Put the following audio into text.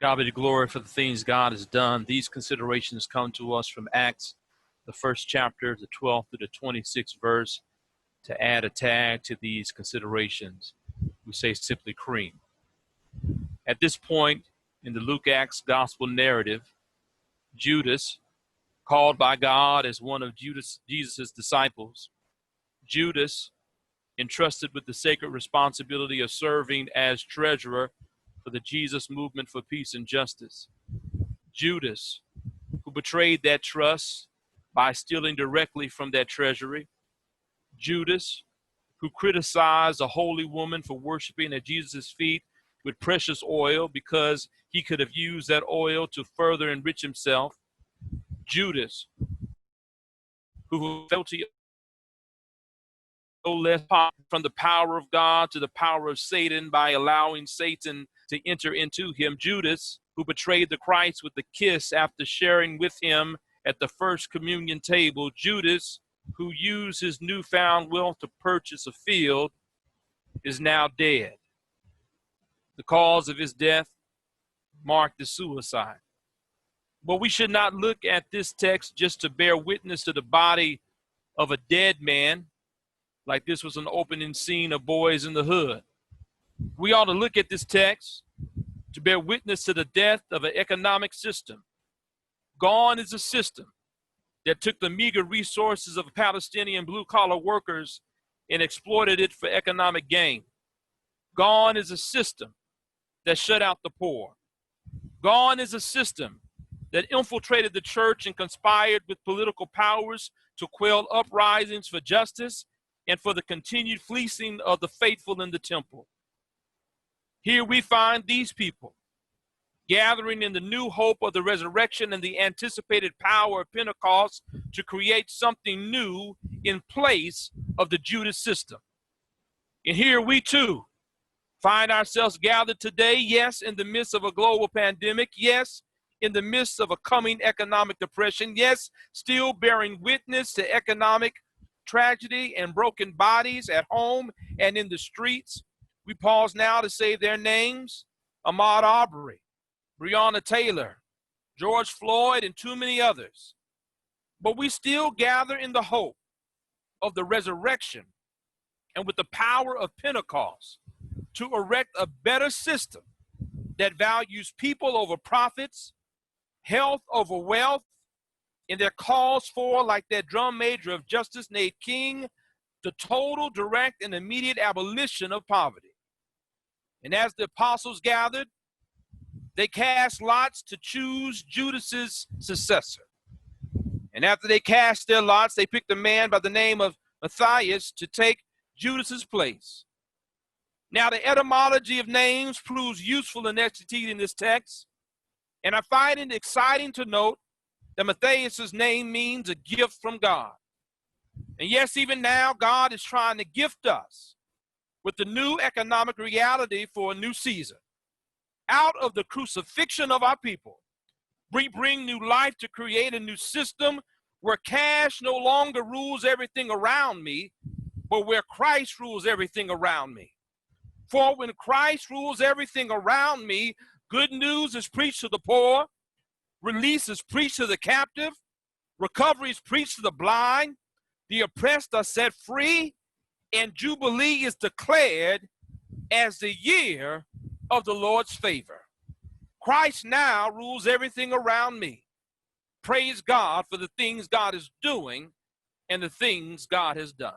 God be the glory for the things God has done. These considerations come to us from Acts, the first chapter, the 12th to the 26th verse. To add a tag to these considerations, we say simply cream. At this point in the Luke-Acts gospel narrative, Judas, called by God as one of Jesus' disciples, Judas, entrusted with the sacred responsibility of serving as treasurer for the Jesus movement for peace and justice. Judas, who betrayed that trust by stealing directly from that treasury. Judas, who criticized a holy woman for worshiping at Jesus' feet with precious oil because he could have used that oil to further enrich himself. Judas, who felt he owed less from the power of God to the power of Satan by allowing Satan to enter into him. Judas, who betrayed the Christ with a kiss after sharing with him at the first communion table. Judas, who used his newfound wealth to purchase a field, is now dead. The cause of his death marked as suicide. But we should not look at this text just to bear witness to the body of a dead man, like this was an opening scene of Boys in the Hood. We ought to look at this text to bear witness to the death of an economic system. Gone is a system that took the meager resources of Palestinian blue-collar workers and exploited it for economic gain. Gone is a system that shut out the poor. Gone is a system that infiltrated the church and conspired with political powers to quell uprisings for justice and for the continued fleecing of the faithful in the temple. Here we find these people gathering in the new hope of the resurrection and the anticipated power of Pentecost to create something new in place of the Judas system. And here we too find ourselves gathered today, yes, in the midst of a global pandemic, yes, in the midst of a coming economic depression, yes, still bearing witness to economic tragedy and broken bodies at home and in the streets. We pause now to say their names: Ahmaud Arbery, Breonna Taylor, George Floyd, and too many others. But we still gather in the hope of the resurrection and with the power of Pentecost to erect a better system that values people over profits, health over wealth, and that calls for, like that drum major of Justice Nate King, the total, direct, and immediate abolition of poverty. And as the apostles gathered, they cast lots to choose Judas's successor. And after they cast their lots, they picked a man by the name of Matthias to take Judas's place. Now, the etymology of names proves useful in exegeting this text, and I find it exciting to note that Matthias's name means a gift from God. And yes, even now, God is trying to gift us with the new economic reality for a new season. Out of the crucifixion of our people, we bring new life to create a new system where cash no longer rules everything around me, but where Christ rules everything around me. For when Christ rules everything around me, good news is preached to the poor, release is preached to the captive, recovery is preached to the blind, the oppressed are set free, and Jubilee is declared as the year of the Lord's favor. Christ now rules everything around me. Praise God for the things God is doing and the things God has done.